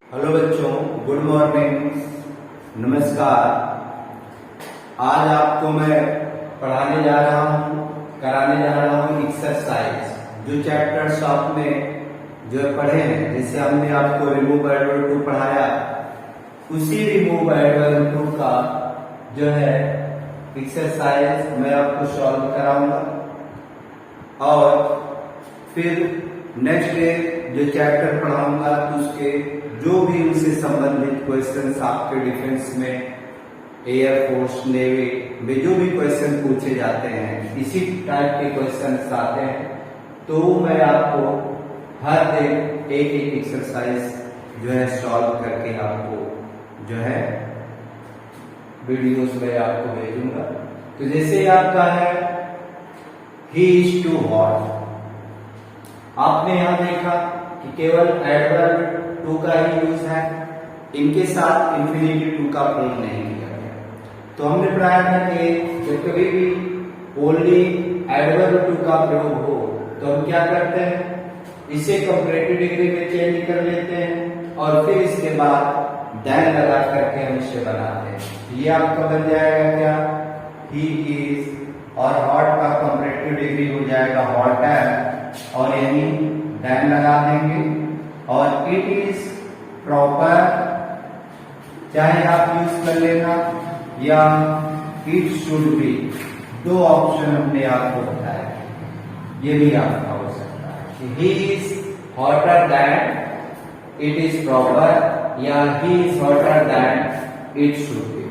Hello बच्चों, good morning, नमस्कार। आज आपको मैं पढ़ाने जा रहा हूँ, कराने जा रहा हूँ एक्सरसाइज। जो चैप्टर्स आपने जो पढ़े हैं, जैसे हमने आपको रिमूव एडवर्ब टू पढ़ाया, उसी रिमूव एडवर्ब टू का जो है एक्सरसाइज मैं आपको सॉल्व कराऊंगा। और फिर नेक्स्ट डे जो चैप्टर पढ़ाऊंगा उसके जो भी उनसे संबंधित क्वेश्चंस आपके डिफेंस में, एयरफोर्स, नेवी में जो भी क्वेश्चन पूछे जाते हैं, इसी टाइप के क्वेश्चंस आते हैं, तो मैं आपको हर दिन एक एक एक्सरसाइज जो है सॉल्व करके आपको जो है वीडियोस में आपको भेजूंगा। तो जैसे आपका है ही इज टू हॉट, आपने यहां देखा कि केवल एडवर्ब टू का ही यूज है, इनके साथ इंफिनिटिव टू का प्रयोग नहीं किया गया। तो हमने पढ़ाया था कि जब कभी भी ओनली एडवर्ब टू का प्रयोग हो तो हम क्या करते हैं, इसे कंपैरेटिव डिग्री में चेंज कर लेते हैं और फिर इसके बाद दैन लगा करके हम इसे बनाते हैं। ये आपका बन जाएगा क्या, ही इज, और हॉट का कंपैरेटिव डिग्री हो जाएगा हॉटर, और यानी दैन लगा देंगे। और इट इज प्रॉपर, चाहे आप यूज कर लेना, या इट शुड बी, दो ऑप्शन हमने आपको बताया, ये भी आपका हो सकता है। He is hotter than it is proper, या he is hotter than it should be.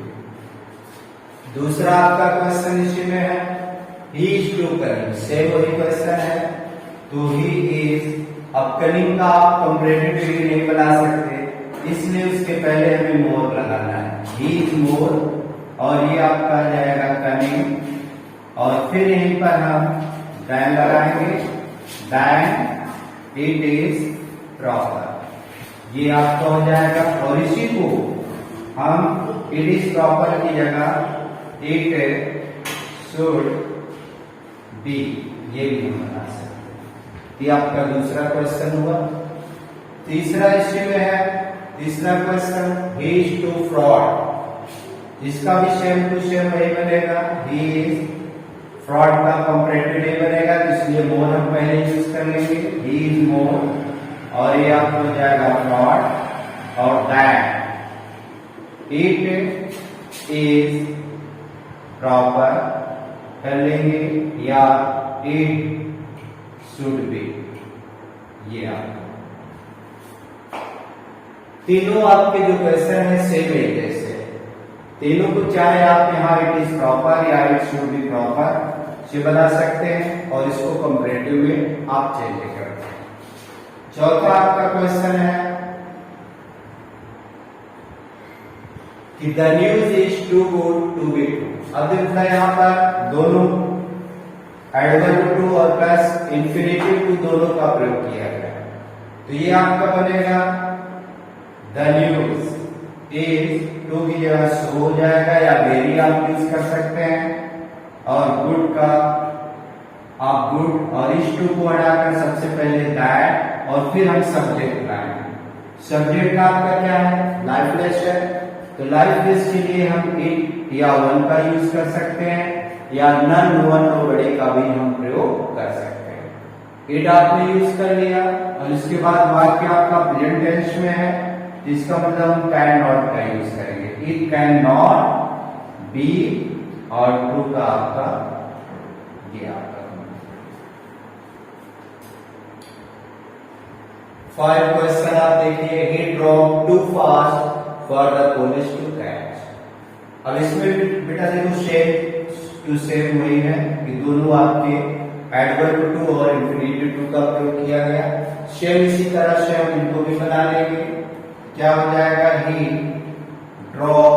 दूसरा आपका क्वेश्चन इसी में है, he is too cunning, same वही क्वेश्चन है। तो ही इज, अब कनिंग का आप कंपैरेटिव डिग्री नहीं बना सकते, इसलिए उसके पहले हमें मोर लगाना है, ही इज मोर, और ये आपका आ जाएगा कनिंग, और फिर यहीं पर हम दैन लगाएंगे, दैन इट इज प्रॉपर, ये आपका हो जाएगा। और इसी को हम इट इज प्रॉपर की जगह इट शुड बी, ये भी हम बना सकते। ये आपका दूसरा क्वेश्चन हुआ। तीसरा इसी में है, तीसरा question, he is too fraud, इसका भी सेम टू सेम वही बनेगा, ही इज, फ्रॉड का कंपैरेटिव नहीं बनेगा, इसलिए मोर हम पहले यूज कर लेंगे, ही इज मोर, और ये आपको हो जाएगा फ्रॉड, और दैट इट इज प्रॉपर कर लेंगे, या इट शुड बी, ये आपका। तीनों आपके जो क्वेश्चन है सेम है, जैसे तीनों को चाहे आप यहाँ इट इज प्रॉपर या इट शुड बी प्रॉपर से बना सकते हैं, और इसको कंपैरेटिव में आप चेंज करते हैं। चौथा आपका क्वेश्चन है कि the news is too good to be true. अब देखना यहाँ पर दोनों एडवर्ब टू और प्लस इंफिनिटिव टू दोनों का प्रयोग किया गया है। तो ये आपका बनेगा द न्यूज इज, टू की जगह सो हो जाएगा, या वेरी आप यूज कर सकते हैं, और गुड का आप गुड और इस टू को हटाकर सबसे पहले दैट, और फिर हम सब्जेक्ट लाएंगे। सब्जेक्ट का आपका क्या है, लाइफलेस है, तो लाइफलेस के लिए हम इट या वन का यूज कर सकते हैं, या नन, वन, नोबडी का भी हम प्रयोग कर सकते हैं। इट आपने यूज कर लिया, और इसके बाद वाक्य आपका प्रेजेंट टेंस में है, इसका मतलब हम कैन नॉट का यूज करेंगे, इट कैन नॉट बी, और ट्रू का आपका ये आपका। 5 क्वेश्चन आप देखिए, he drop too fast for the police to catch. अब इसमें बेटा देखो सेम टू सेम वही है कि दोनों आपके एडवर्ब टू और इंफिनिटिव टू का प्रयोग किया गया। सेम इसी तरह से हम इनको भी बना लेंगे। क्या हो जाएगा, ही ड्रॉप,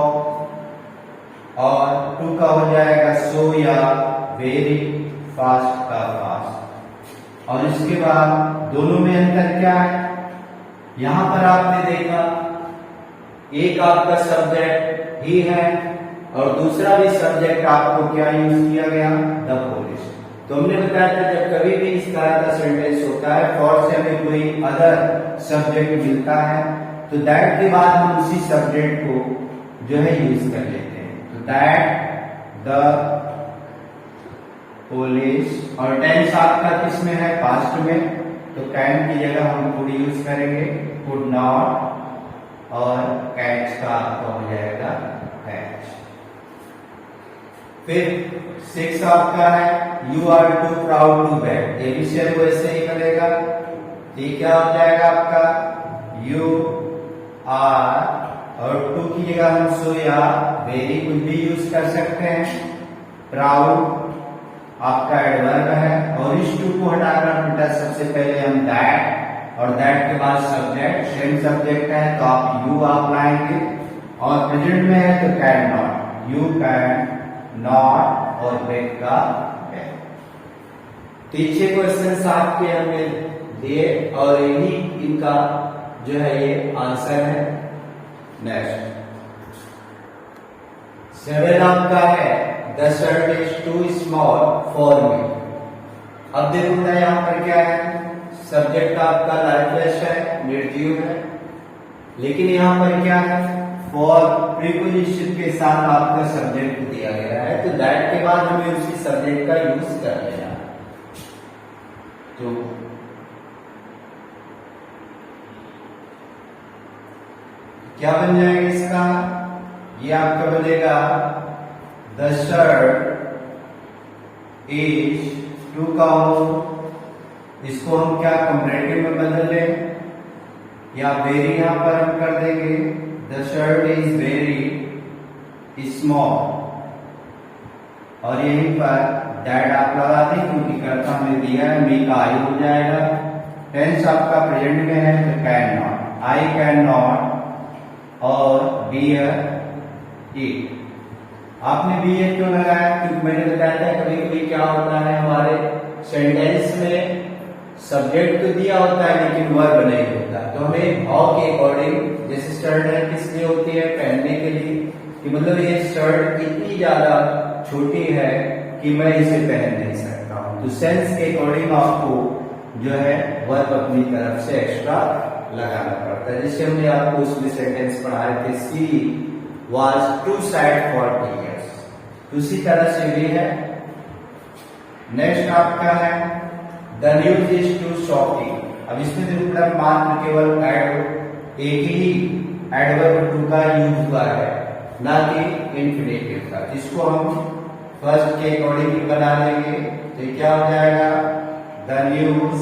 और टू का हो जाएगा सो या वेरी, फास्ट का फास्ट। और इसके बाद दोनों में अंतर क्या है, यहां पर आपने देखा एक आपका सब्जेक्ट ही है, और दूसरा भी सब्जेक्ट आपको क्या यूज किया गया, द पुलिस। तो हमने बताया था जब कभी भी इस तरह का सेंटेंस होता है, फॉर से हमें कोई अदर सब्जेक्ट मिलता है तो दैट के बाद हम उसी सब्जेक्ट को जो है यूज कर लेते हैं। तो दैट द पुलिस, और टेंस आपका किस में है? पास्ट में, तो कैन की जगह हम कुड यूज करेंगे, कुड नॉट, और कैच का आपका हो जाएगा कैच। फिर 6 आपका है you are too proud to beg, ये भी सेम वैसे ही बनेगा। ये क्या हो जाएगा आपका? यू आर, और टू की जगह हम सो या वेरी कुछ भी यूज कर सकते हैं। प्राउड आपका एडवर्ब है, और इस टू को हटाकर बेटा सबसे पहले हम दैट, और दैट के बाद सब्जेक्ट, सेम सब्जेक्ट है तो आप यू आप लाएंगे, और प्रेजेंट में है तो can not, you can not, और बेग का बेग। पीछे क्वेश्चन आपके हमें दिए और इन्हीं इनका जो है ये आंसर है। नेक्स्ट 7 आपका है the shirt is too small for me. अब देखो ना यहाँ पर क्या है? सब्जेक्ट आपका लाइफलेस है, निर्जीव है, लेकिन यहाँ पर क्या है? फॉर प्रीपोजिशन के साथ आपका सब्जेक्ट दिया गया है, तो दैट के बाद हमें उसी सब्जेक्ट का यूज कर लेना है। तो क्या बन जाएगा इसका? ये आपका बनेगा द शर्ट इज टू का हो, इसको हम क्या कंपैरेटिव में बदल लें, या वेरी यहां पर हम कर देंगे the shirt is very small, और यहीं पर दैट आप लगा दें क्योंकि कर्ता हमें दिया है, मी का आई हो जाएगा। टेंस आपका प्रेजेंट में है तो can not, I can not, और बियर इट। आपने बियर क्यों लगाया? क्योंकि मैंने बताया था कभी कभी क्या होता है हमारे सेंटेंस में सब्जेक्ट तो दिया होता है लेकिन वर्ब नहीं होता, तो हमें भाव के अकॉर्डिंग, जैसे शर्ट है किस लिए होती है? पहनने के लिए, कि मतलब ये शर्ट इतनी ज्यादा छोटी है कि मैं इसे पहन नहीं सकता हूं, तो सेंस के अकॉर्डिंग आपको जो है वर्ब अपनी तरफ से एक्स्ट्रा लगाना पड़ता है। जैसे हमने आपको उसमें सेंटेंस पढ़ाए थे सी was too sad for tears, उसी तरह से भी है। नेक्स्ट आपका है the news is too shocking. अब इसमें देखो मात्र केवल एक ही एडवर्ब टू का यूज हुआ है, ना कि इंफिनिटिव का। इसको हम फर्स्ट के अकॉर्डिंग बना लेंगे, तो क्या हो जाएगा? द न्यूज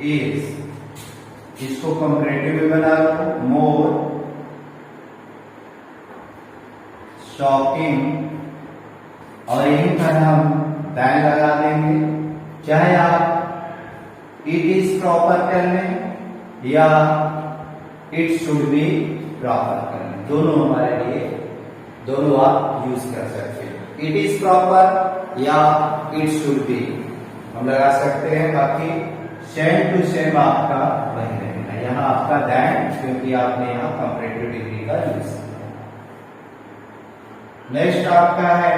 इज, इसको कंपैरेटिव में बना लो, मोर शॉकिंग, और यहीं पर हम दैन लगा देंगे, चाहे आप इट इज प्रॉपर कर लें या इट शुड बी प्रॉपर कर लें, दोनों हमारे लिए, दोनों आप यूज कर सकते हैं। इट इज प्रॉपर या इट शुड बी हम लगा सकते हैं, बाकी सेम टू सेम आपका वही रहेगा। यहाँ आपका दैन, क्योंकि आपने यहाँ कंपैरेटिव डिग्री का यूज किया। नेक्स्ट आपका है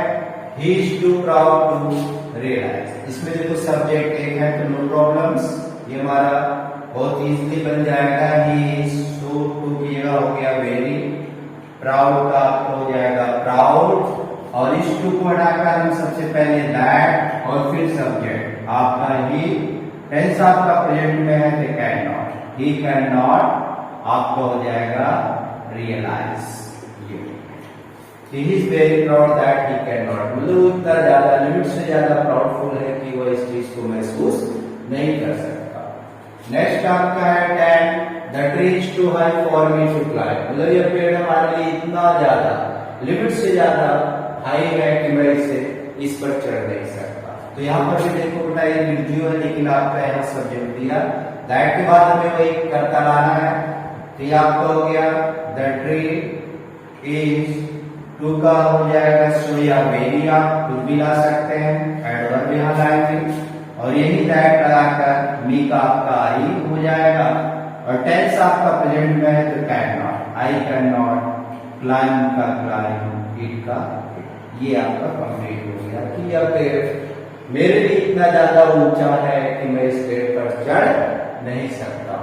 he is too proud to realise. इसमें देखो सब्जेक्ट एक है तो नो प्रॉब्लम्स, ये हमारा बहुत इजीली बन जाएगा। ही इज सो, टू की जगह हो गया वेरी, प्राउड का आपको हो जाएगा प्राउड, और इस टू को हटाकर हम सबसे पहले दैट और फिर सब्जेक्ट आपका ही। टेंस आपका प्रेजेंट में है तो can not, he can not आपका हो जाएगा realise. He is very proud that he cannot, मतलब इतना ज्यादा लिमिट से ज्यादा प्राउडफुल है कि वह इस चीज को महसूस नहीं कर सकता। नेक्स्ट आपका है 10 the tree is too high for me to climb, मतलब ये पेड़ हमारे लिए इतना ज्यादा लिमिट से ज्यादा हाई है कि मैं इस पर चढ़ नहीं सकता। तो यहाँ पर भी देखो बेटा ये निर्जीव है, लेकिन आपका यहाँ सब्जेक्ट दिया, दैट के बाद हमें वही करता लाना है। तो ये आपका हो गया द ट्री इज, टू का हो जाएगा सो या वेरी, आप कुछ भी ला सकते हैं, एडवर्ब यहाँ लाएंगे, और यही दैट लगाकर मी का आपका आई हो जाएगा, और टेंस आपका प्रेजेंट में है तो can not, I can not, climb का क्लाइम, इट का, ये आपका कंप्लीट हो गया कि यह पेड़ मेरे लिए इतना ज्यादा ऊंचा है कि मैं इस पेड़ पर चढ़ नहीं सकता।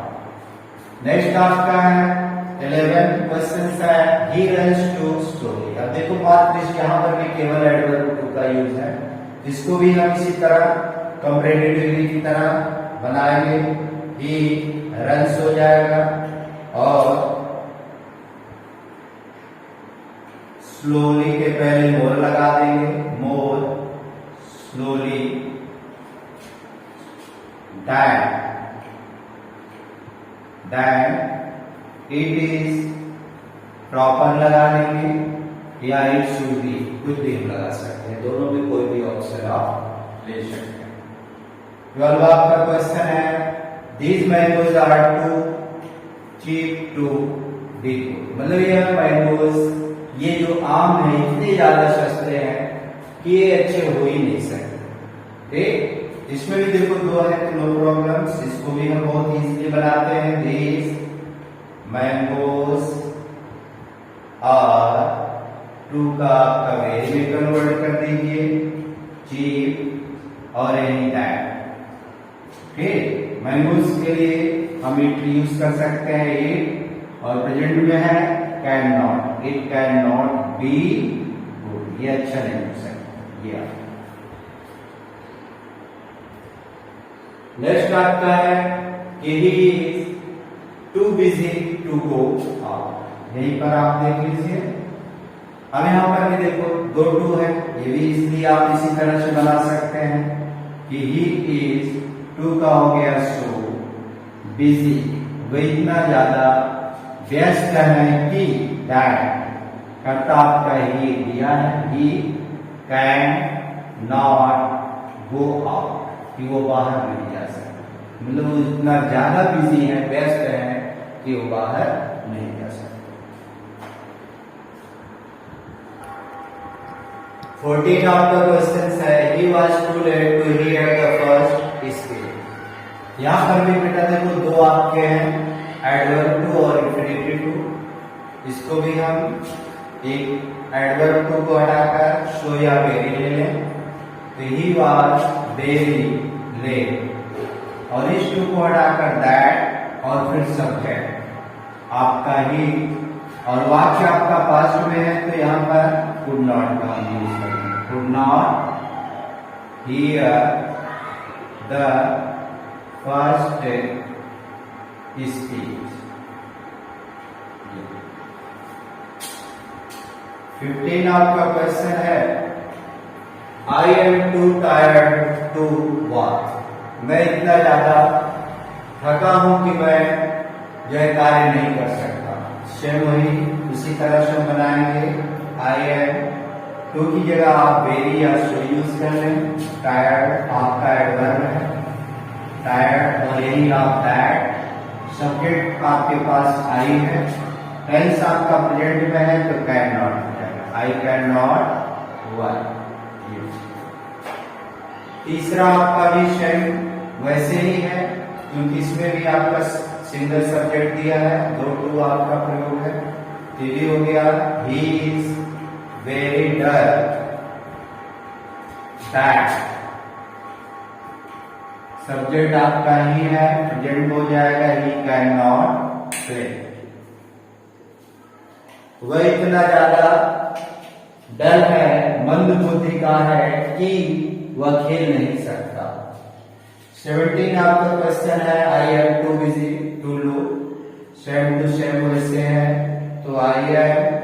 नेक्स्ट आपका है 11 क्वेश्चन है ही रन्स टू स्लोली। अब देखो मात्र यहाँ पर भी केवल एडवर्ब टू का यूज है, इसको भी हम इसी तरह कंपैरेटिव डिग्री की तरह बनाएंगे। ही रन्स हो जाएगा और स्लोली के पहले मोर लगा देंगे, more slowly than it is proper लगा देंगे या इट शुड बी, कुछ भी हम लगा सकते हैं, दोनों में कोई भी ऑप्शन आप ले सकते हैं। 12 आपका क्वेश्चन है these mangoes are too cheap to be good. मतलब ये मैंगोज, ये जो आम है इतने ज्यादा सस्ते हैं कि ये अच्छे हो ही नहीं सकते। ठीक, इसमें भी देखो दो है तो नो प्रॉब्लम्स, इसको भी हम बहुत इजीली बनाते हैं। दीज मैंगोज आर टू का आपका वेरी में कन्वर्ट कर दीजिए चीप और एनी दैट। ठीक, मैंगोज के लिए हम इट यूज कर सकते हैं इट, और प्रेजेंट में है can not, it can not be good, ये अच्छा नहीं हो सकता। ये नेक्स्ट आपका है कि he is too busy to go out. यहीं पर आप देख लीजिए, अब यहाँ पर भी देखो दो टू है, ये भी इसलिए आप इसी तरह से बना सकते हैं कि ही इज टू का हो गया सो बिजी, वो इतना ज्यादा व्यस्त है कि दैट करता आपका ही दिया है, he can not go out, कि वो बाहर नहीं जा सकता, मतलब वो इतना ज्यादा बिजी है, व्यस्त है कि वो बाहर नहीं जा सकता। 14 आपका क्वेश्चन है he was too late to hear the first speech. यहाँ पर भी बेटा देखो दो आपके हैं एडवर्ब टू और इंफिनिटिव टू, इसको भी हम एक एडवर्ब टू को हटाकर सो या वेरी ले लें, तो ही वॉज वेरी लेट, और इस टू को हटाकर दैट और फिर सब्जेक्ट आपका ही, और वाक्य आपका पास्ट में है तो यहाँ पर कुड नॉट का हम यूज करेंगे, could not hear the first speech. 15 आपका क्वेश्चन है I am too tired to walk. मैं इतना ज्यादा थका हूं कि मैं यह कार्य नहीं कर सकता। सेम वही उसी तरह से बनाएंगे, आई एम टू की जगह आप वेरी या सो यूज कर लें, टायर्ड आपका एडवर्ब है, टायर्ड और यही आप दैट, सब्जेक्ट आपके पास आई है, टेंस आपका प्रेजेंट में है तो कैन नॉट हो जाएगा, आई कैन नॉट वर्क। तीसरा आपका भी सेम वैसे ही है, क्योंकि इसमें भी आपका सिंगल सब्जेक्ट दिया है, दो टू आपका प्रयोग है, ये भी हो गया he is very dull that, subject आपका ही है, प्रेजेंट हो जाएगा ही कैन नॉट प्ले। वह इतना ज्यादा डल है, मंद बुद्धि का है कि वह खेल नहीं सकता। 17 आपका क्वेश्चन है I am too busy to low, same to same वैसे है, तो आई एम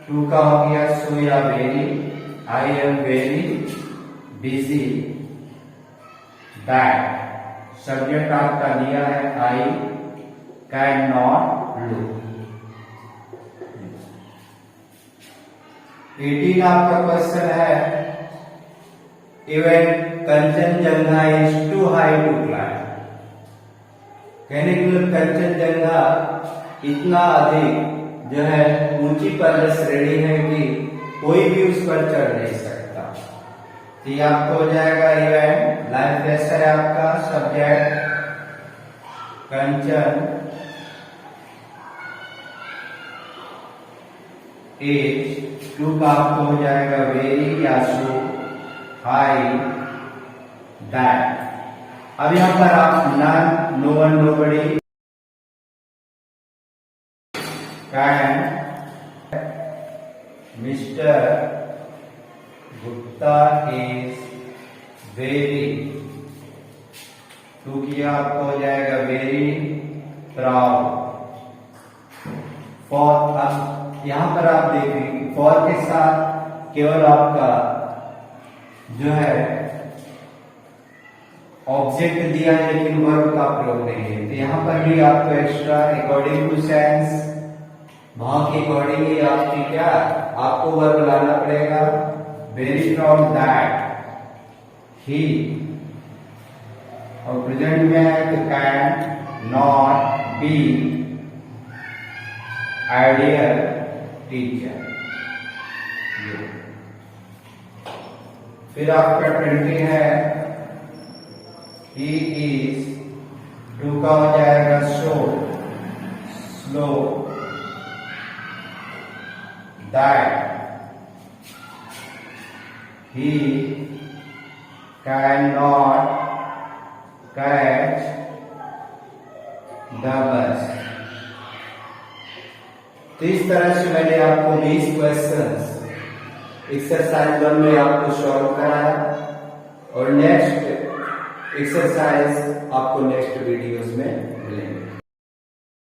टू का हो गया सो या very, I am very busy that, subject आपका दिया है आई कैन नॉट लो। 18 आपका क्वेश्चन है even Kanchenjunga is too high to climb. कहने के लिए कंचनजंगा इतना अधिक जो है ऊंची पर्वत श्रेणी है कि कोई भी उस पर चढ़ नहीं सकता। तो ये आपको हो जाएगा इवन, लाइफ कैसा है आपका, सब्जेक्ट कंचन एज टू का आपको हो जाएगा वेरी या सो हाई दैट। अब यहां पर आप none, no one, nobody can mister Gupta is very, too किया आपको हो जाएगा वेरी प्राउड। फॉर, अब यहां पर आप देखेंगे फॉर के साथ केवल आपका जो है ऑब्जेक्ट दिया है लेकिन वर्ब का प्रयोग नहीं है, तो यहां पर भी आपको एक्स्ट्रा अकॉर्डिंग टू सेंस, वहां के अकॉर्डिंगली आपकी क्या आपको वर्ब लाना पड़ेगा। वेरी प्राउड दैट ही, और प्रेजेंट में है तो can not be ideal teacher. फिर आपका 20 है he is, टू का हो जाएगा so slow, that he cannot catch the bus। तो इस तरह से मैंने आपको 20 क्वेश्चंस एक्सरसाइज 1 में आपको सॉल्व कराया, और नेक्स्ट एक्सरसाइज आपको नेक्स्ट वीडियोस में मिलेंगे।